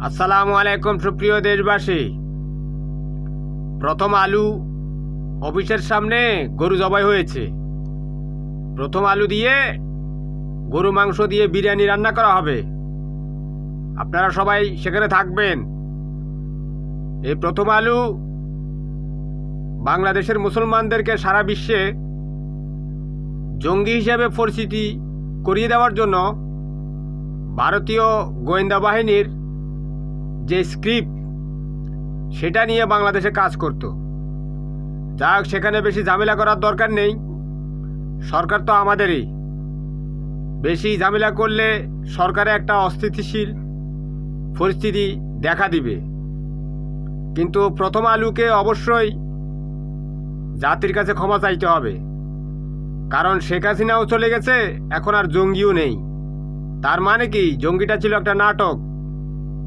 আসসালামু আলাইকুম সুপ্রিয় দেশবাসী। প্রথম আলু অফিসের সামনে গরু জবাই হয়েছে। প্রথম আলু দিয়ে গরু মাংস দিয়ে বিরিয়ানি রান্না করা হবে। আপনারা সবাই সেখানে থাকবেন। এই প্রথম আলু বাংলাদেশের মুসলমানদেরকে সারা বিশ্বে জঙ্গি হিসেবে পরিচিতি করিয়ে দেওয়ার জন্য ভারতীয় গোয়েন্দা বাহিনীর যে স্ক্রিপ্ট সেটা নিয়ে বাংলাদেশে কাজ করত। যা হোক, সেখানে বেশি ঝামেলা করার দরকার নেই। সরকার তো আমাদেরই। বেশি ঝামেলা করলে সরকারে একটা অস্থিতিশীল পরিস্থিতি দেখা দিবে। কিন্তু প্রথম আলুকে অবশ্যই জাতির কাছে ক্ষমা চাইতে হবে, কারণ শেখ হাসিনাও চলে গেছে, এখন আর জঙ্গিও নেই। তার মানে কি, জঙ্গিটা ছিল একটা নাটক।